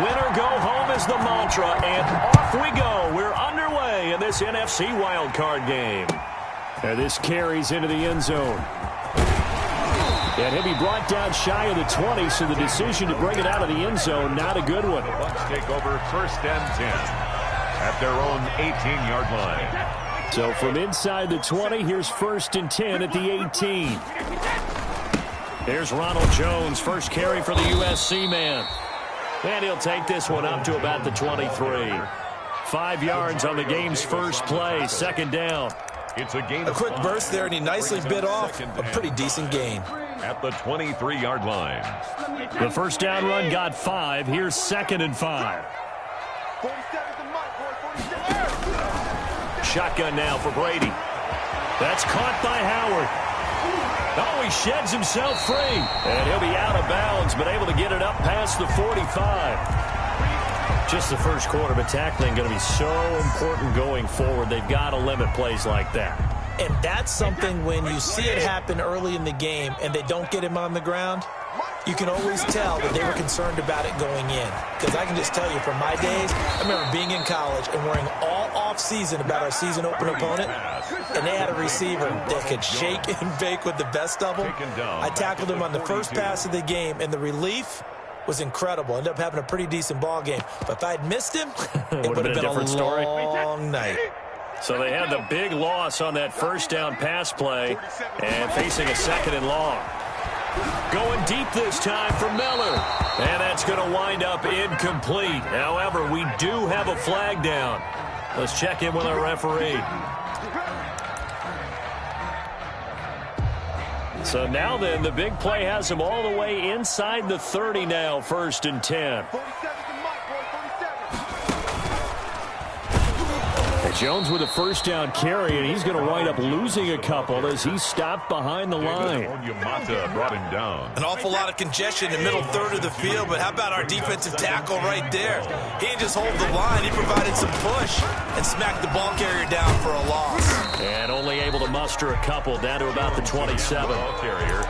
Win or go home is the mantra, and off we go. We're underway in this NFC wildcard game. And this carries into the end zone. And he'll be brought down shy of the 20, so the decision to bring it out of the end zone, not a good one. The Bucs take over 1st and 10 at their own 18-yard line. So from inside the 20, here's 1st and 10 at the 18. Here's Ronald Jones, first carry for the USC man. And he'll take this one up to about the 23. 5 yards on the game's first play, 2nd down. It's a gain. A quick burst there, and he nicely bit off a pretty decent gain. At the 23-yard line. The first down run got 5. Here's 2nd and 5. Shotgun now for Brady. That's caught by Howard. Oh, he sheds himself free. And he'll be out of bounds, but able to get it up past the 45. Just the first quarter, but tackling going to be so important going forward. They've got to limit plays like that. And that's something when you see it happen early in the game and they don't get him on the ground, you can always tell that they were concerned about it going in. Because I can just tell you from my days, I remember being in college and worrying all off-season about our season open opponent, and they had a receiver that could shake and bake with the best of them. I tackled him on the first pass of the game, and the relief was incredible. Ended up having a pretty decent ball game. But if I'd missed him, it would have been a long night. So they had the big loss on that first down pass play and facing a 2nd and long. Going deep this time for Miller. And that's going to wind up incomplete. However, we do have a flag down. Let's check in with our referee. So now then, the big play has him all the way inside the 30 now, 1st and 10. Jones with a first down carry, and he's going to wind up losing a couple as he's stopped behind the line. Brought him down. An awful lot of congestion in the middle third of the field, but how about our defensive tackle right there? He didn't just hold the line, he provided some push and smacked the ball carrier down for a loss. And only able to muster a couple down to about the 27. Ball carrier.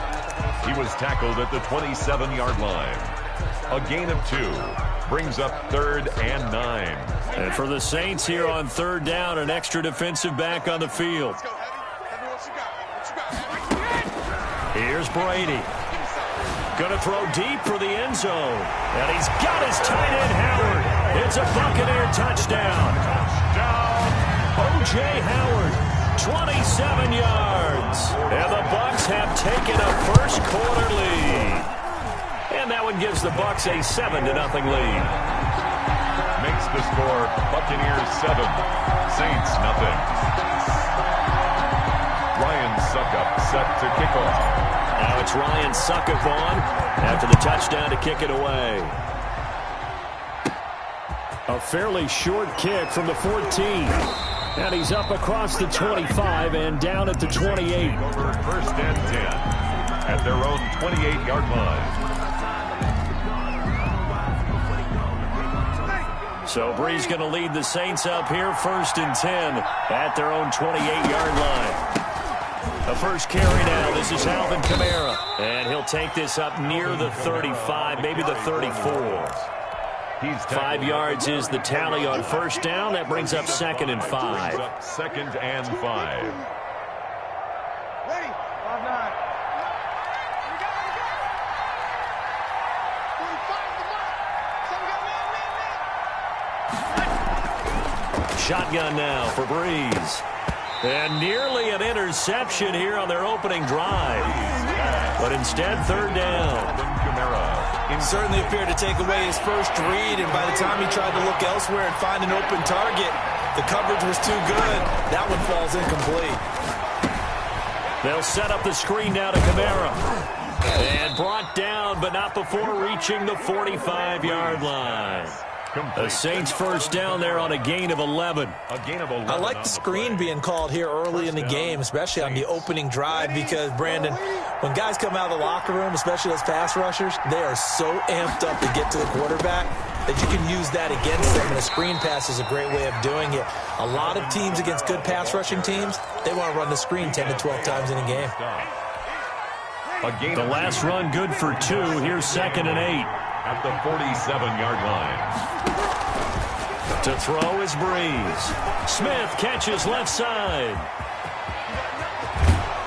He was tackled at the 27-yard line. A gain of 2. Brings up 3rd and 9. And for the Saints here on 3rd down, an extra defensive back on the field. Here's Brady. Going to throw deep for the end zone. And he's got his tight end, Howard. It's a Buccaneer touchdown. O.J. Howard, 27 yards. And the Bucs have taken a first quarter lead. And that one gives the Bucs a 7-0 lead. Makes the score Buccaneers 7, Saints nothing. Ryan Suckup set to kick off. Now it's Ryan Suckup on after the touchdown to kick it away. A fairly short kick from the 14. And he's up across the 25 and down at the 28. Over 1st and 10 at their own 28-yard line. So Brees going to lead the Saints up here, 1st and 10 at their own 28-yard line. The first carry now. This is Alvin Kamara. And he'll take this up near the 35, maybe the 34. 5 yards is the tally on first down. That brings up 2nd and 5. 2nd and 5. Shotgun now for Brees. And nearly an interception here on their opening drive. But instead, 3rd down. He certainly appeared to take away his first read, and by the time he tried to look elsewhere and find an open target, the coverage was too good. That one falls incomplete. They'll set up the screen now to Kamara. And brought down, but not before reaching the 45-yard line. The Saints first down there on a gain of 11. I like the screen being called here early in the game, especially on the opening drive, because, Brandon, when guys come out of the locker room, especially those pass rushers, they are so amped up to get to the quarterback that you can use that against them, and a screen pass is a great way of doing it. A lot of teams against good pass rushing teams, they want to run the screen 10 to 12 times in a game. The last run good for 2. Here's 2nd and 8. at the 47-yard line. To throw is Breeze. Smith catches left side.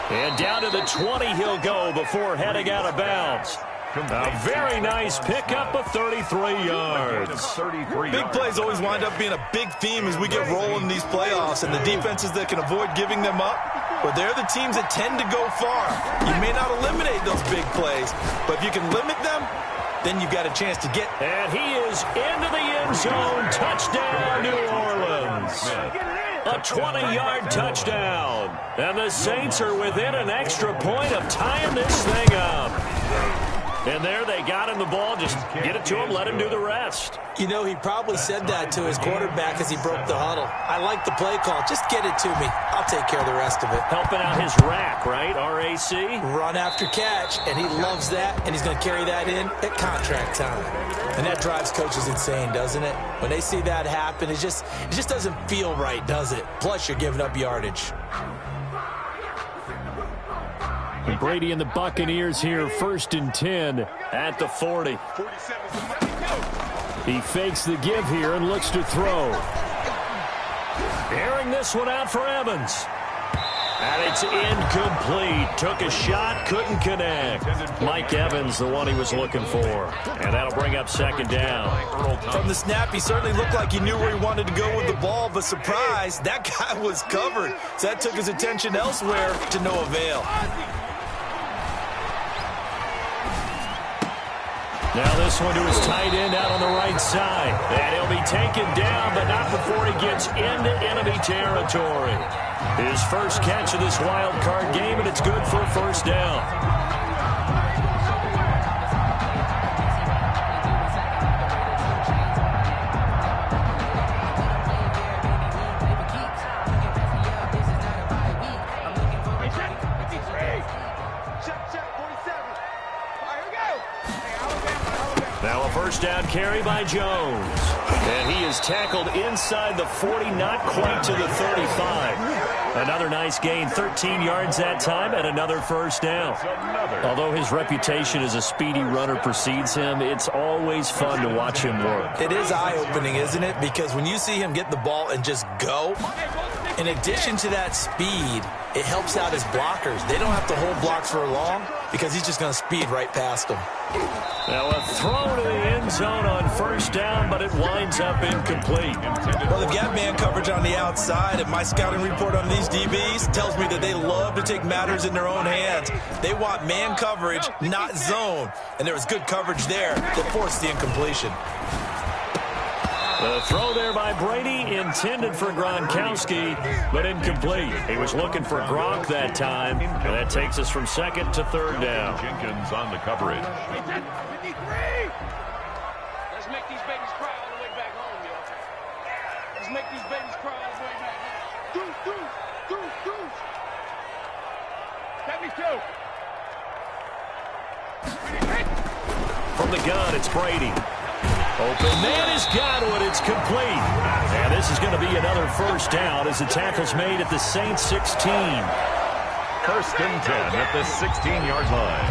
And down to the 20 he'll go before heading out of bounds. A very nice pickup of 33 yards. Big plays always wind up being a big theme as we get rolling in these playoffs, and the defenses that can avoid giving them up, but they're the teams that tend to go far. You may not eliminate those big plays, but if you can limit them, then you've got a chance to get. And he is into the end zone. Touchdown, New Orleans. A 20-yard touchdown. And the Saints are within an extra point of tying this thing up. And there they got him the ball. Just get it to him, let him do the rest. You know, he probably said that to his quarterback as he broke the huddle. I like the play call. Just get it to me. I'll take care of the rest of it. Helping out his rack, right? R-A-C? Run after catch, and he loves that, and he's going to carry that in at contract time. And that drives coaches insane, doesn't it? When they see that happen, it just doesn't feel right, does it? Plus, you're giving up yardage. And Brady and the Buccaneers here, 1st and 10 at the 40. He fakes the give here and looks to throw. Airing this one out for Evans. And it's incomplete. Took a shot, couldn't connect. Mike Evans, the one he was looking for. And that'll bring up 2nd down. From the snap, he certainly looked like he knew where he wanted to go with the ball, but surprise, that guy was covered. So that took his attention elsewhere to no avail. Now this one to his tight end out on the right side. And he'll be taken down, but not before he gets into enemy territory. His first catch of this wild card game, and it's good for a 1st down. Now a 1st down carry by Jones. And he is tackled inside the 40, not quite to the 35. Another nice gain, 13 yards that time, and another 1st down. Although his reputation as a speedy runner precedes him, it's always fun to watch him work. It is eye-opening, isn't it? Because when you see him get the ball and just go, in addition to that speed, it helps out his blockers. They don't have to hold blocks for long because he's just going to speed right past them. Now a throw to the end zone on 1st down, but it winds up incomplete. Well, they've got man coverage on the outside, and my scouting report on these DBs tells me that they love to take matters in their own hands. They want man coverage, not zone. And there was good coverage there that forced the incompletion. The throw there by Brady, intended for Gronkowski, but incomplete. He was looking for Gronk that time, and that takes us from 2nd to 3rd down. Jenkins on the coverage. Let's make these babies cry all the way back home, yo. Let's make these babies cry all the way back home. Deuce, deuce, deuce, deuce. Let me go. From the gun, it's Brady. Open man has got it. It's complete. And this is going to be another 1st down as the tackle's made at the Saints 16. 1st and 10 at the 16-yard line.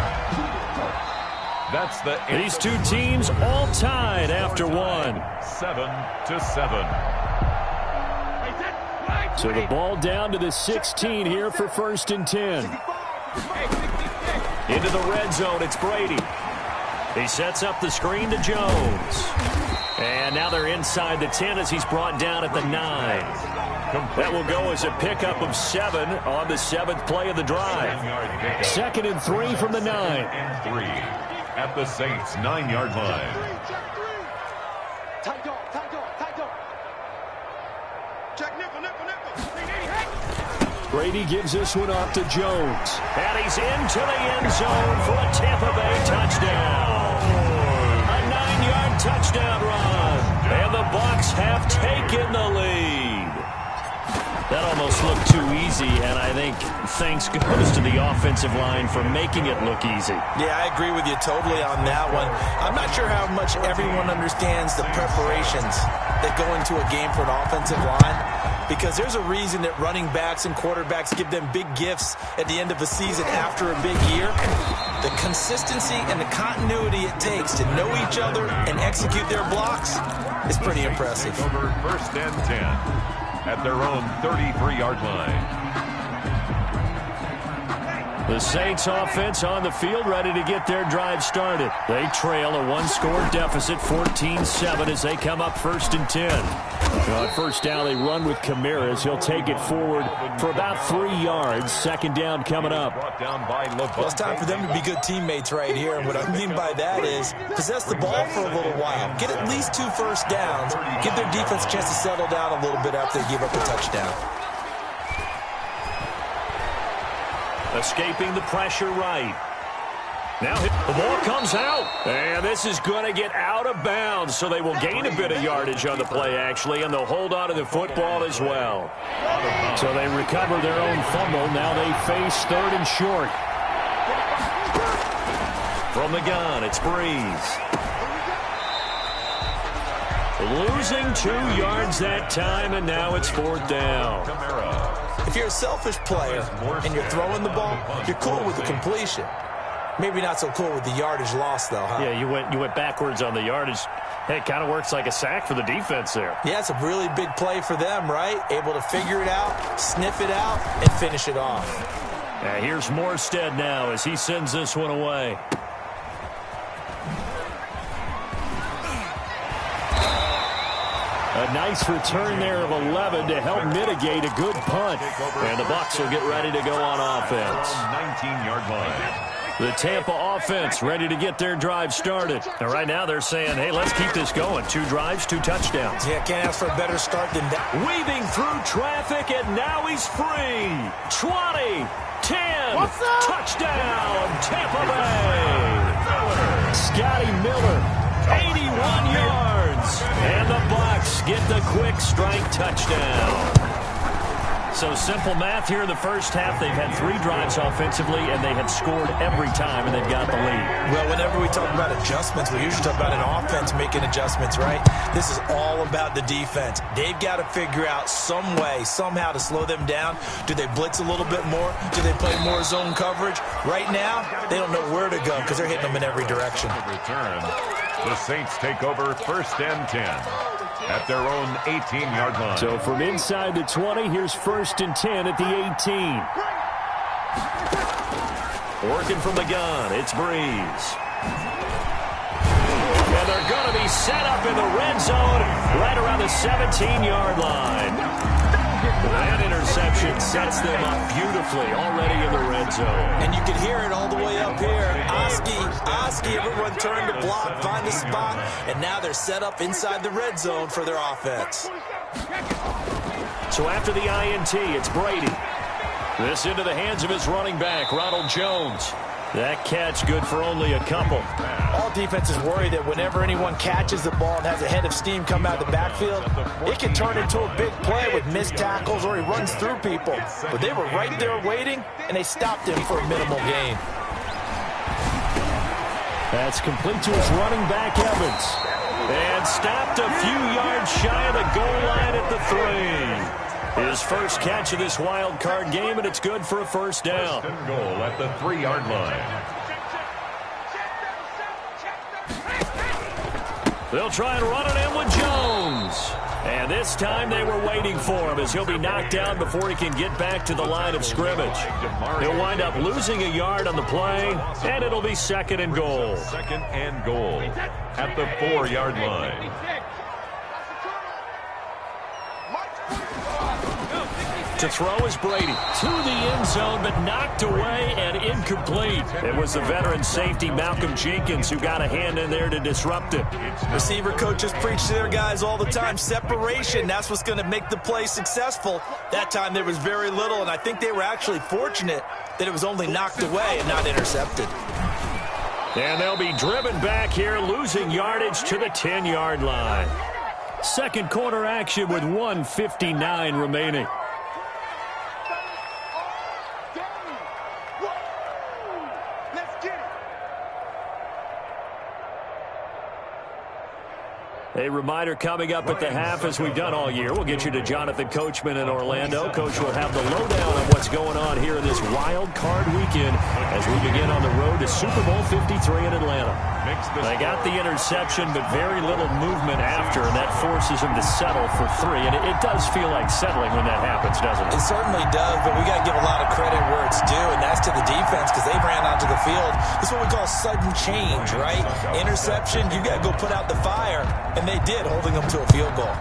That's the These two teams all tied after one. 7-7. So the ball down to the 16 here for 1st and 10. Into the red zone, it's Brady. He sets up the screen to Jones. And now they're inside the 10 as he's brought down at the 9. That will go as a pickup of 7 on the 7th play of the drive. 2nd and 3 from the 9. And 3 at the Saints' 9-yard line. Tight dog, tight dog, tight dog. Check nickel, nickel, nickel. Brady gives this one off to Jones. And he's into the end zone for a Tampa Bay touchdown. A 9-yard touchdown run. And the Bucs have taken the lead. That almost looked too easy, and I think thanks goes to the offensive line for making it look easy. Yeah, I agree with you totally on that one. I'm not sure how much everyone understands the preparations that go into a game for an offensive line, because there's a reason that running backs and quarterbacks give them big gifts at the end of a season after a big year. The consistency and the continuity it takes to know each other and execute their blocks is pretty impressive. Over 1st and 10 at their own 33-yard line. The Saints offense on the field ready to get their drive started. They trail a one-score deficit, 14-7, as they come up 1st and 10. On first down, they run with Kamara as he'll take it forward for about 3 yards. 2nd down coming up. Well, it's time for them to be good teammates right here. And what I mean by that is possess the ball for a little while. Get at least 2 first downs. Give their defense a chance to settle down a little bit after they give up a touchdown. Escaping the pressure right. Now the ball comes out, and this is going to get out of bounds, so they will gain a bit of yardage on the play, actually, and they'll hold on to the football as well. So they recover their own fumble. Now they face 3rd and short. From the gun, it's Breeze. Losing 2 yards that time, and now it's 4th down. If you're a selfish player and you're throwing the ball, you're cool with the completion. Maybe not so cool with the yardage loss, though, huh? Yeah, you went backwards on the yardage. Hey, it kind of works like a sack for the defense there. Yeah, it's a really big play for them, right? Able to figure it out, sniff it out, and finish it off. Here's Morstead now as he sends this one away. A nice return there of 11 to help mitigate a good punt. And the Bucs will get ready to go on offense. 19-yard line. The Tampa offense ready to get their drive started. And right now they're saying, hey, let's keep this going. 2 drives, 2 touchdowns. Yeah, can't ask for a better start than that. Weaving through traffic, and now he's free. 20, 10, touchdown, Tampa Bay. Scotty Miller, 81 yards. And the Bucs get the quick strike touchdown. So simple math here in the first half. They've had 3 drives offensively, and they have scored every time, and they've got the lead. Well, whenever we talk about adjustments, we usually talk about an offense making adjustments, right? This is all about the defense. They've got to figure out some way, somehow to slow them down. Do they blitz a little bit more? Do they play more zone coverage? Right now, they don't know where to go because they're hitting them in every direction. Return. The Saints take over 1st and 10. At their own 18-yard line. So from inside the 20, here's 1st and 10 at the 18. Working from the gun, it's Breeze. And they're going to be set up in the red zone right around the 17-yard line. That interception sets them up beautifully already in the red zone. And you can hear it all the way up here. Oski, everyone turned to block, find the spot, and now they're set up inside the red zone for their offense. So after the INT, it's Brady. This into the hands of his running back, Ronald Jones. That catch good for only a couple. All defenses worry that whenever anyone catches the ball and has a head of steam come out of the backfield, it can turn into a big play with missed tackles or he runs through people. But they were right there waiting, and they stopped him for a minimal gain. That's complete to his running back, Evans. And stopped a few yards shy of the goal line at the 3. His first catch of this wild card game, and it's good for a 1st down. 1st and goal at the 3-yard line. They'll try and run it in with Jones. And this time they were waiting for him as he'll be knocked down before he can get back to the line of scrimmage. He'll wind up losing a yard on the play, and it'll be 2nd and goal. 2nd and goal at the 4-yard line. To throw is Brady. To the end zone, but knocked away and incomplete. It was the veteran safety, Malcolm Jenkins, who got a hand in there to disrupt it. Receiver coaches preach to their guys all the time. Separation, that's what's going to make the play successful. That time there was very little, and I think they were actually fortunate that it was only knocked away and not intercepted. And they'll be driven back here, losing yardage to the 10-yard line. Second quarter action with 1:59 remaining. A reminder coming up at the half, as we've done all year. We'll get you to Jonathan Coachman in Orlando. Coach will have the lowdown on what's going on here in this wild card weekend as we begin on the road to Super Bowl 53 in Atlanta. They got the interception, but very little movement after, and that forces them to settle for 3. And it does feel like settling when that happens, doesn't it? It certainly does, but we got to give a lot of credit where it's due, and that's to the defense because they ran onto the field. This is what we call sudden change, right? Interception, you got to go put out the fire, and they did, holding them to a field goal.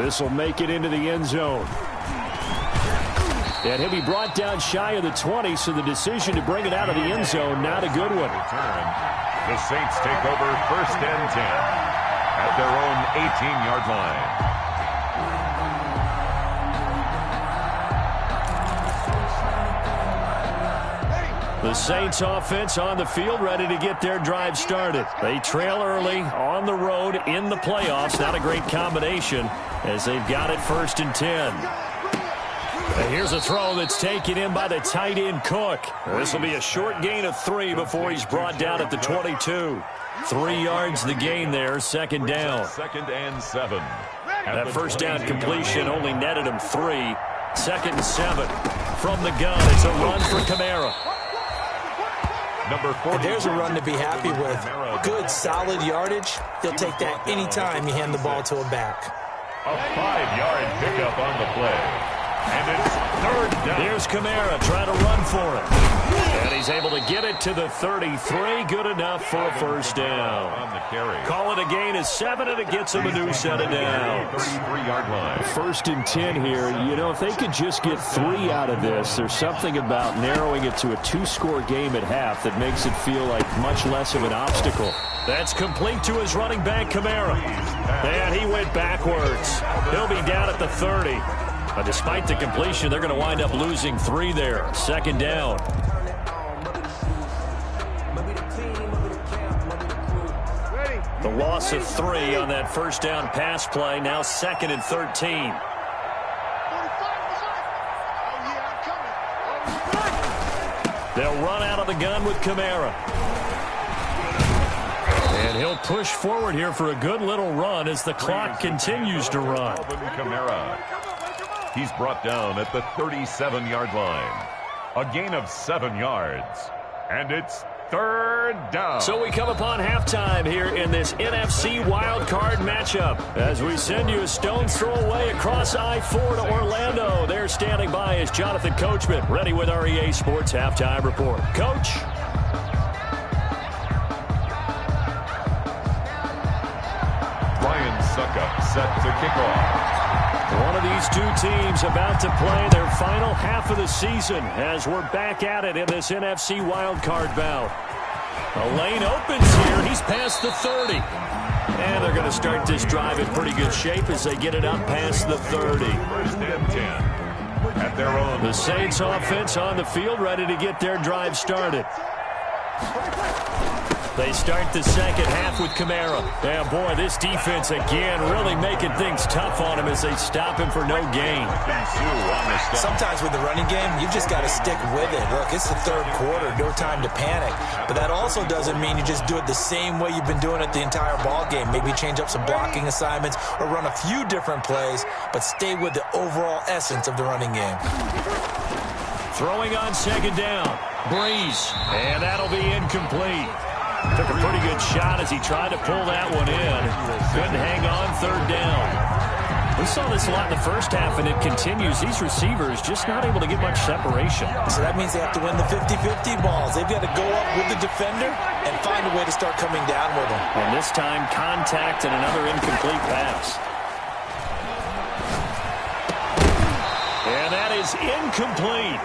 This will make it into the end zone. And he'll be brought down shy of the 20, so the decision to bring it out of the end zone, not a good one. The Saints take over 1st and 10 at their own 18-yard line. The Saints offense on the field, ready to get their drive started. They trail early on the road in the playoffs. Not a great combination as they've got it 1st and 10. And here's a throw that's taken in by the tight end Cook. This will be a short gain of 3 before he's brought down at the 22. 3 yards the gain there, 2nd down. 2nd and 7. That 1st down completion only netted him 3. 2nd and 7 from the gun. It's a run for Kamara. Number 40. There's a run to be happy with. Good, solid yardage. He'll take that anytime you hand the ball to him back. A 5-yard pickup on the play. And it's 3rd down. Here's Kamara trying to run for it. And he's able to get it to the 33. Good enough for a 1st down. On the carry. Call it a gain of 7, and it gets him a new set of downs. 33-yard line. 1st and 10 here. You know, if they could just get 3 out of this, there's something about narrowing it to a 2-score game at half that makes it feel like much less of an obstacle. That's complete to his running back, Kamara. And he went backwards. He'll be down at the 30. But despite the completion, they're going to wind up losing 3 there. 2nd down. The loss of 3 on that 1st down pass play. Now 2nd and 13. They'll run out of the gun with Kamara. And he'll push forward here for a good little run as the clock continues to run. Kamara. He's brought down at the 37-yard line. A gain of 7 yards. And it's 3rd down. So we come upon halftime here in this NFC wildcard matchup as we send you a stone's throw away across I-4 to Orlando. There standing by is Jonathan Coachman, ready with our EA Sports Halftime Report. Coach. Ryan Suckup set to kick off. One of these two teams about to play their final half of the season as we're back at it in this NFC wildcard bout. The lane opens here. He's past the 30. And they're going to start this drive in pretty good shape as they get it up past the 30. 1st and 10 at their own. The Saints offense on the field ready to get their drive started. They start the 2nd half with Kamara. Yeah, boy, this defense again really making things tough on him as they stop him for no gain. Sometimes with the running game, you just got to stick with it. Look, it's the 3rd quarter, no time to panic. But that also doesn't mean you just do it the same way you've been doing it the entire ball game. Maybe change up some blocking assignments or run a few different plays, but stay with the overall essence of the running game. Throwing on 2nd down. Breeze. And that'll be incomplete. Took a pretty good shot as he tried to pull that one in. Couldn't hang on 3rd down. We saw this a lot in the 1st half, and it continues. These receivers just not able to get much separation. So that means they have to win the 50-50 balls. They've got to go up with the defender and find a way to start coming down with them. And this time, contact and another incomplete pass. And that is incomplete.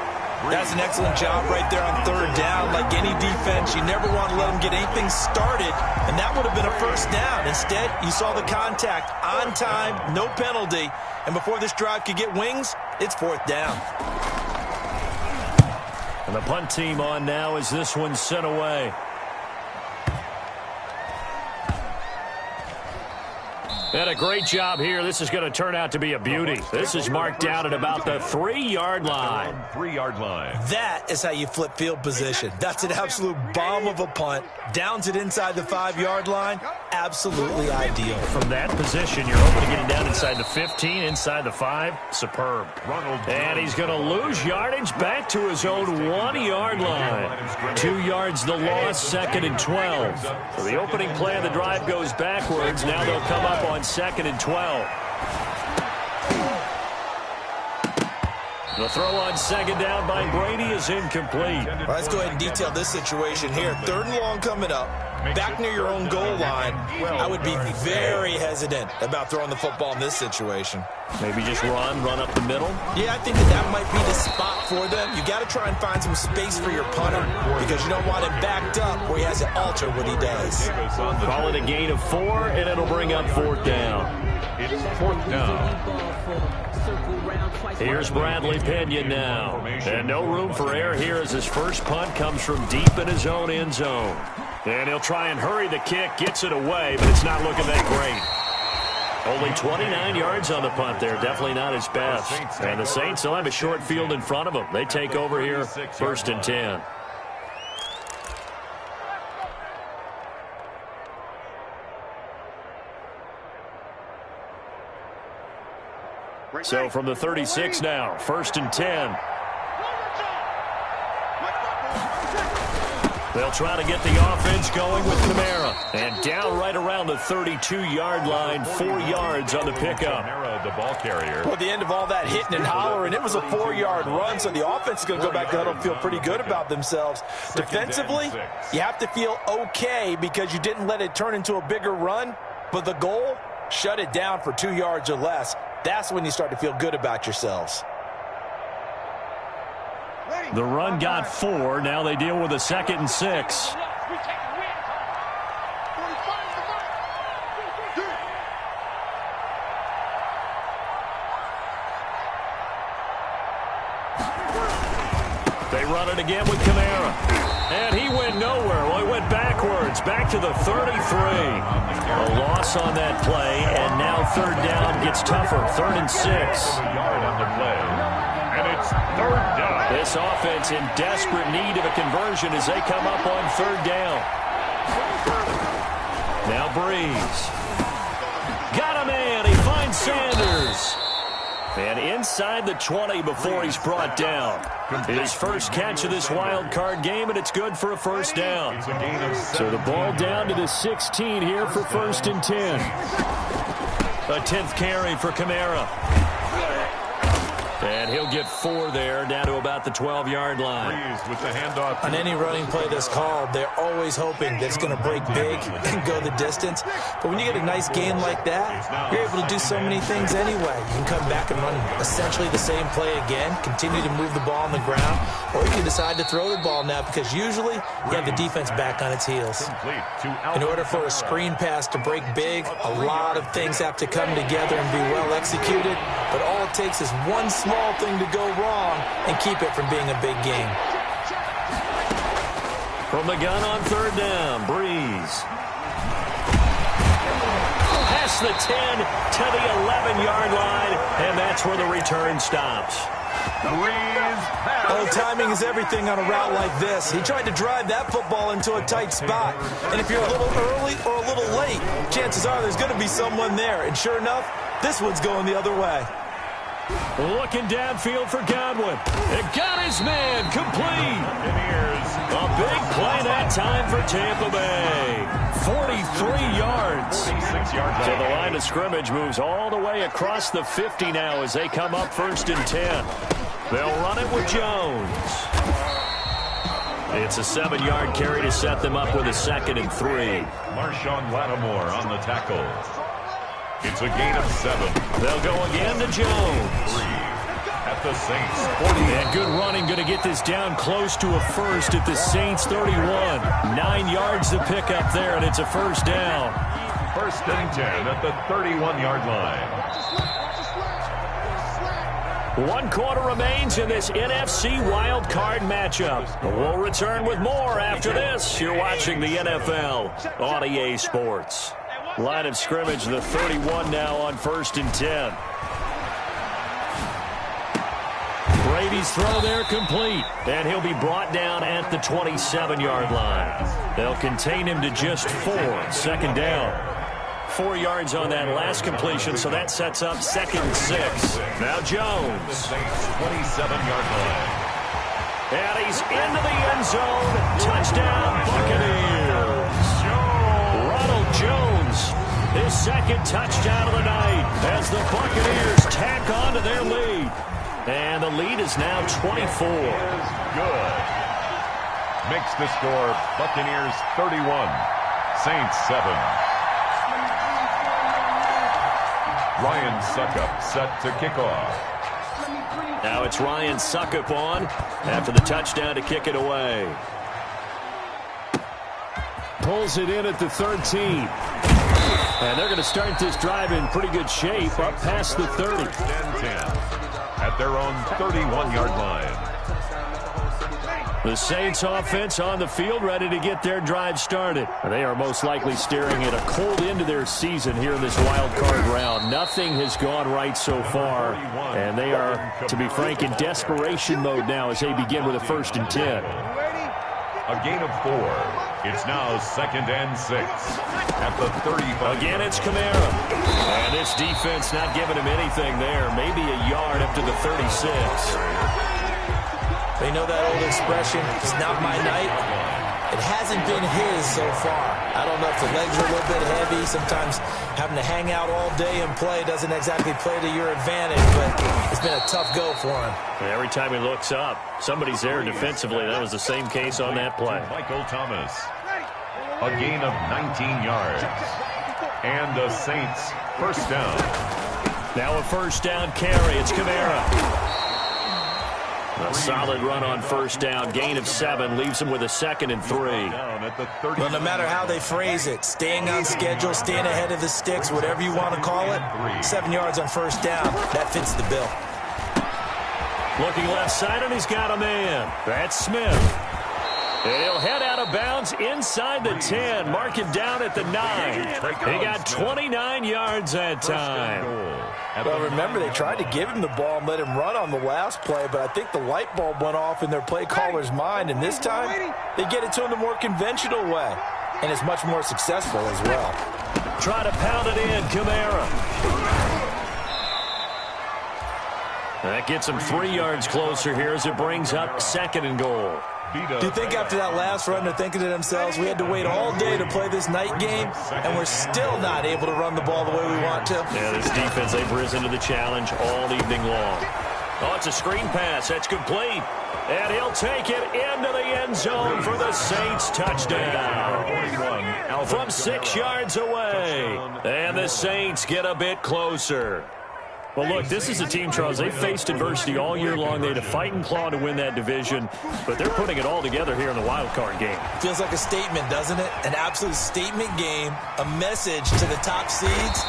That's an excellent job right there on 3rd down. Like any defense, you never want to let them get anything started, and that would have been a 1st down. Instead, you saw the contact on time, no penalty, and before this drive could get wings, it's 4th down. And the punt team on now as this one's sent away. And a great job here. This is going to turn out to be a beauty. This is marked down at about the 3-yard line. 3-yard line. That is how you flip field position. That's an absolute bomb of a punt. Downs it inside the 5-yard line. Absolutely ideal. From that position, you're hoping to get it down inside the 15, inside the 5. Superb. And he's going to lose yardage back to his own 1-yard line. 2 yards the loss, 2nd and 12. So the opening play of the drive goes backwards. Now they'll come up on 2nd and 12. The throw on 2nd down by Brady is incomplete. All right, let's go ahead and detail this situation here. 3rd and long coming up. Back near your own goal line. I would be very hesitant about throwing the football in this situation. Maybe just run up the middle. Yeah, I think that might be the spot for them. You got to try and find some space for your punter because you don't want him backed up where he has to alter what he does. Call it a gain of 4, and it'll bring up 4th down. It's 4th down. Here's Bradley Pinion now. And no room for error here as his first punt comes from deep in his own end zone. And he'll try and hurry the kick, gets it away, but it's not looking that great. Only 29 yards on the punt there. Definitely not his best. And the Saints will have a short field in front of them. They take over here, 1st and 10. So from the 36 now, 1st and 10. They'll try to get the offense going with Kamara. And down right around the 32-yard line, 4 yards on the pickup. Kamara, the ball carrier. Well, at the end of all that hitting and hollering, it was a 4-yard run, so the offense is going to go back to huddle and feel pretty good about themselves. Defensively, you have to feel okay because you didn't let it turn into a bigger run, but the goal, shut it down for 2 yards or less. That's when you start to feel good about yourselves. The run got 4. Now they deal with a 2nd and 6. They run it again with Kamara. And he went nowhere. Well, he went backwards, back to the 33. A loss on that play, and now 3rd down gets tougher. 3rd and 6. Yard on the play. And it's 3rd down. This offense in desperate need of a conversion as they come up on 3rd down. Now Breeze. Got a man. He finds Sanders. And inside the 20 before he's brought down. His first catch of this wild card game, and it's good for a 1st down. So the ball down to the 16 here for 1st and 10. A 10th carry for Kamara. And he'll get 4 there, down to about the 12-yard line. With the handoff. On any running play that's called, they're always hoping that it's going to break big and go the distance. But when you get a nice gain like that, you're able to do so many things anyway. You can come back and run essentially the same play again, continue to move the ball on the ground, or you can decide to throw the ball now because usually you have the defense back on its heels. In order for a screen pass to break big, a lot of things have to come together and be well executed, but all it takes is one small thing to go wrong and keep it from being a big game. From the gun on 3rd down, Breeze. Past the 10 to the 11-yard line, and that's where the return stops. Oh, timing is everything on a route like this. He tried to drive that football into a tight spot. And if you're a little early or a little late, chances are there's going to be someone there. And sure enough, this one's going the other way. Looking downfield for Godwin. It got his man complete. A big play that time for Tampa Bay. 43 yards. So the line of scrimmage moves all the way across the 50 now as they come up 1st and 10. They'll run it with Jones. It's a 7-yard carry to set them up with a 2nd and 3. Marshawn Lattimore on the tackle. It's a gain of 7. They'll go again to Jones. At the Saints 40. And good running, going to get this down close to a 1st at the Saints 31. 9 yards to pick up there, and it's a 1st down. 1st and 10 at the 31-yard line. 1 quarter remains in this NFC wild card matchup. We'll return with more after this. You're watching the NFL on EA Sports. Line of scrimmage, the 31 now on 1st and 10. Brady's throw there complete, and he'll be brought down at the 27-yard line. They'll contain him to just 4, 2nd down. 4 yards on that last completion, so that sets up 2nd and 6. Now Jones. 27-yard line. And he's into the end zone. Touchdown, Buccaneers. Ronald Jones, his 2nd touchdown of the night as the Buccaneers tack on to their lead. And the lead is now 24. Good. Makes the score Buccaneers 31, Saints 7. Ryan Suckup set to kick off. Now it's Ryan Suckup on after the touchdown to kick it away. Pulls it in at the 13. And they're going to start this drive in pretty good shape up past the 30. 10 at their own 31-yard line. The Saints offense on the field ready to get their drive started. They are most likely staring at a cold end to their season here in this wild card round. Nothing has gone right so far, and they are, to be frank, in desperation mode now as they begin with a 1st and 10. A gain of 4. It's now 2nd and 6 at the 35. Again, it's Kamara. And this defense not giving him anything there. Maybe a yard up to the 36. They know that old expression, it's not my night. It hasn't been his so far. I don't know if the legs are a little bit heavy. Sometimes having to hang out all day and play doesn't exactly play to your advantage, but it's been a tough go for him. Every time he looks up, somebody's there defensively. That was the same case on that play. Michael Thomas. A gain of 19 yards. And the Saints 1st down. Now a 1st down carry. It's Kamara. A solid run on 1st down. Gain of 7 leaves him with a 2nd and 3. Well, no matter how they phrase it, staying on schedule, staying ahead of the sticks, whatever you want to call it, 7 yards on 1st down, that fits the bill. Looking left side, and he's got a man. That's Smith. And he'll head out of bounds inside the 10. Mark him down at the 9. He got 29 yards that time. Well, remember, they tried to give him the ball and let him run on the last play, but I think the light bulb went off in their play caller's mind, and this time they get it to him the more conventional way, and it's much more successful as well. Try to pound it in, Kamara. That gets him 3 yards closer here as it brings up 2nd and goal. Do you think after that last run they're thinking to themselves, we had to wait all day to play this night game, and we're still not able to run the ball the way we want to? Yeah, this defense, they've risen to the challenge all evening long. Oh, it's a screen pass. That's complete. And he'll take it into the end zone for the Saints touchdown. From 6 yards away. And the Saints get a bit closer. Well, look, this is a team, Charles, they faced adversity all year long. They had to fight and claw to win that division, but they're putting it all together here in the wild card game. Feels like a statement, doesn't it? An absolute statement game, a message to the top seeds.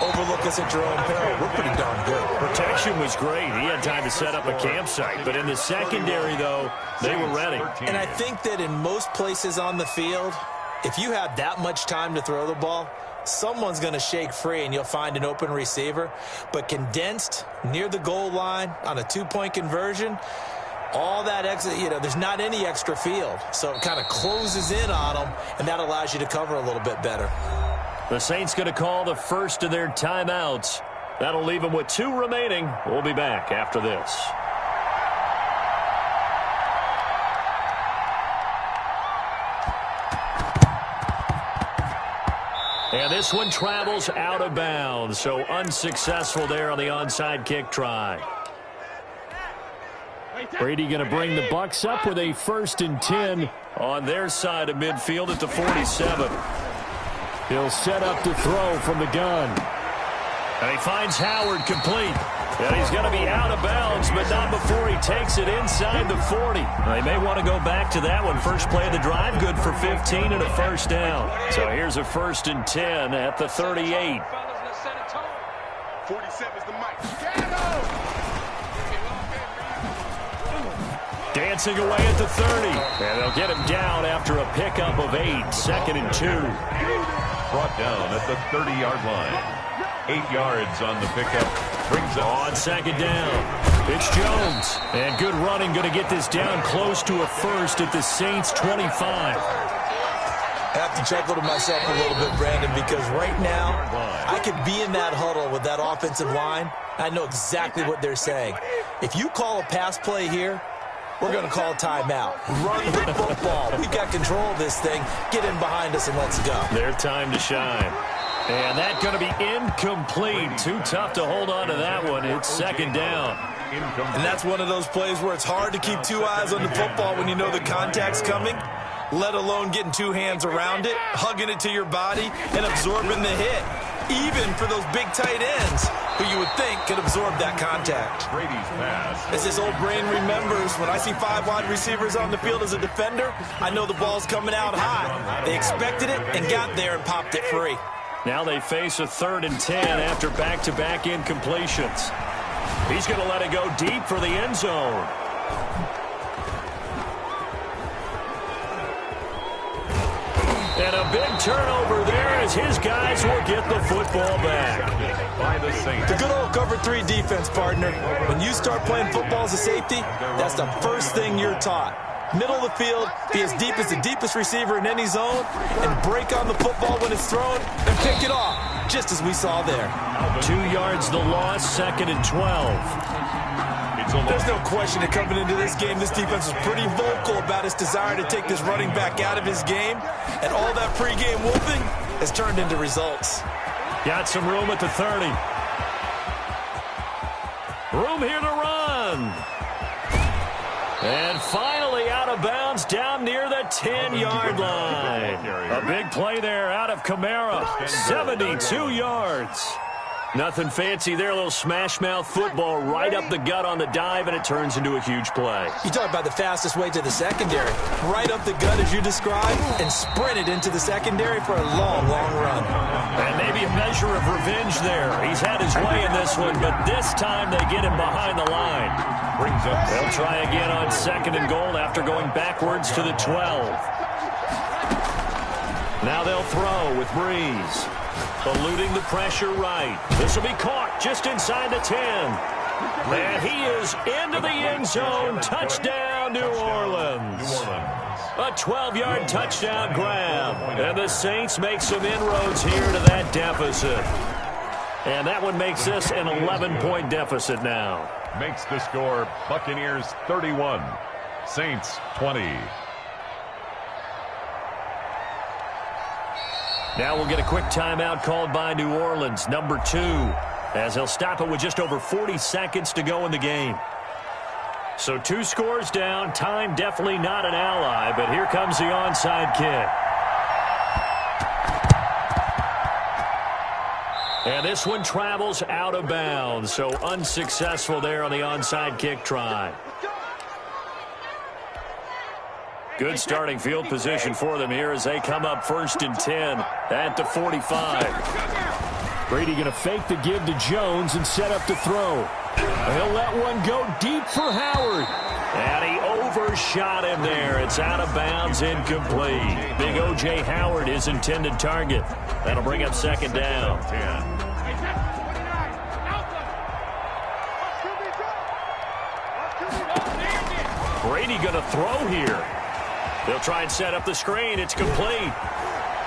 Overlook us at your own peril. We're pretty darn good. Protection was great. He had time to set up a campsite, but in the secondary, though, they were ready. And I think that in most places on the field, if you have that much time to throw the ball, someone's going to shake free and you'll find an open receiver. But condensed near the goal line on a 2-point conversion, all that extra, there's not any extra field. So it kind of closes in on them, and that allows you to cover a little bit better. The Saints going to call the first of their timeouts. That'll leave them with 2 remaining. We'll be back after this. And this one travels out of bounds, so unsuccessful there on the onside kick try. Brady going to bring the Bucs up with a 1st and 10 on their side of midfield at the 47. He'll set up to throw from the gun. And he finds Howard complete. And he's going to be out of bounds, but not before he takes it inside the 40. They may want to go back to that one. First play of the drive, good for 15 and a 1st down. So here's a 1st and 10 at the 38. 47 is the mic. Dancing away at the 30. And they'll get him down after a pickup of 8. 2nd and 2. brought down at the 30-yard line. 8 yards on the pickup. Brings up on second down. It's Jones. And good running, going to get this down close to a first at the Saints 25. I have to chuckle to myself a little bit, Brandon, because right now I could be in that huddle with that offensive line. I know exactly what they're saying. If you call a pass play here, we're going to call a timeout. Run the football. We've got control of this thing. Get in behind us and let's go. Their time to shine. And that's going to be incomplete. Too tough to hold on to that one. It's second down. And that's one of those plays where it's hard to keep two eyes on the football when you know the contact's coming, let alone getting two hands around it, hugging it to your body, and absorbing the hit. Even for those big tight ends who you would think could absorb that contact. Brady's pass. As his old brain remembers, when I see 5 wide receivers on the field as a defender, I know the ball's coming out high. They expected it and got there and popped it free. Now they face a 3rd and 10 after back-to-back incompletions. He's going to let it go deep for the end zone. And a big turnover there as his guys will get the football back. By the Saints. The good old cover 3 defense, partner. When you start playing football as a safety, that's the first thing you're taught. Middle of the field, be as deep as the deepest receiver in any zone, and break on the football when it's thrown and pick it off, just as we saw there. 2 yards the loss, 2nd and 12. There's no question that coming into this game, this defense was pretty vocal about its desire to take this running back out of his game, and all that pregame whooping has turned into results. Got some room at the 30. Room here to run. And finally out of bounds down near the 10-yard line. A big play there out of Kamara. 72 yards. Nothing fancy there. A little smash-mouth football right up the gut on the dive, and it turns into a huge play. You talk about the fastest way to the secondary. Right up the gut as you described, and sprinted into the secondary for a long, long run. And maybe a measure of revenge there. He's had his way in this one, but this time they get him behind the line. Brings up. They'll try again on 2nd and goal after going backwards to the 12. Now they'll throw with Breeze. Eluding the pressure right. This will be caught just inside the 10. And he is into the end zone. Touchdown, New Orleans. A 12-yard touchdown grab. And the Saints make some inroads here to that deficit. And that one makes this an 11-point deficit now. Makes the score Buccaneers 31, Saints 20. Now we'll get a quick timeout called by New Orleans, number 2, as they'll stop it with just over 40 seconds to go in the game. So 2 scores down, time definitely not an ally, but here comes the onside kick. And this one travels out of bounds, so unsuccessful there on the onside kick try. Good starting field position for them here as they come up 1st and 10 at the 45. Brady going to fake the give to Jones and set up to throw. He'll let one go deep for Howard. And he overshot him there. It's out of bounds, incomplete. Big O.J. Howard, his intended target. That'll bring up 2nd down. Brady going to throw here. They'll try and set up the screen. It's complete.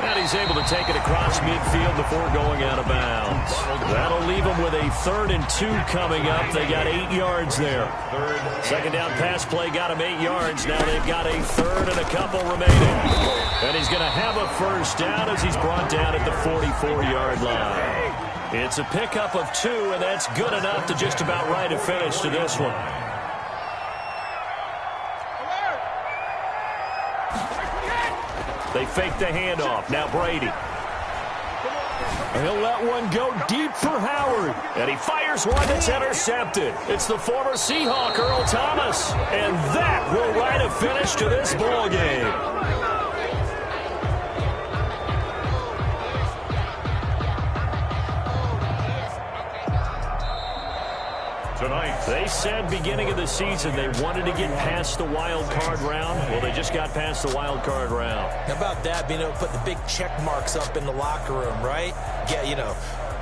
And he's able to take it across midfield before going out of bounds. That'll leave them with a 3rd and 2 coming up. They got 8 yards there. 2nd down pass play got him 8 yards. Now they've got a 3rd and a couple remaining. And he's going to have a 1st down as he's brought down at the 44-yard line. It's a pickup of 2, and that's good enough to just about write a finish to this one. They fake the handoff. Now Brady. He'll let one go deep for Howard. And he fires one that's intercepted. It's the former Seahawk, Earl Thomas. And that will write a finish to this ball game. tonight. They said beginning of the season they wanted to get past the wild card round. Well, they just got past the wild card round. How about that, being able to put the big check marks up in the locker room, right?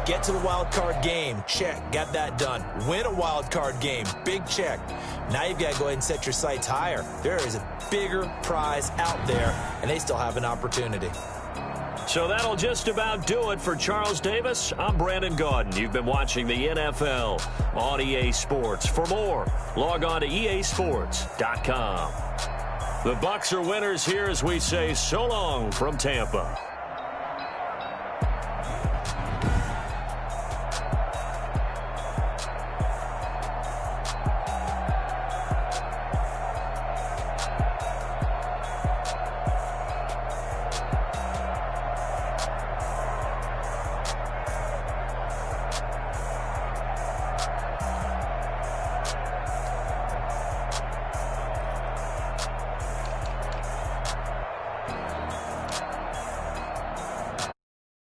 Get to the wild card game. Check. Got that done. Win a wild card game. Big check. Now you've got to go ahead and set your sights higher. There is a bigger prize out there, and they still have an opportunity. So that'll just about do it for Charles Davis. I'm Brandon Gaudin. You've been watching the NFL on EA Sports. For more, log on to easports.com. The Bucs are winners here as we say so long from Tampa.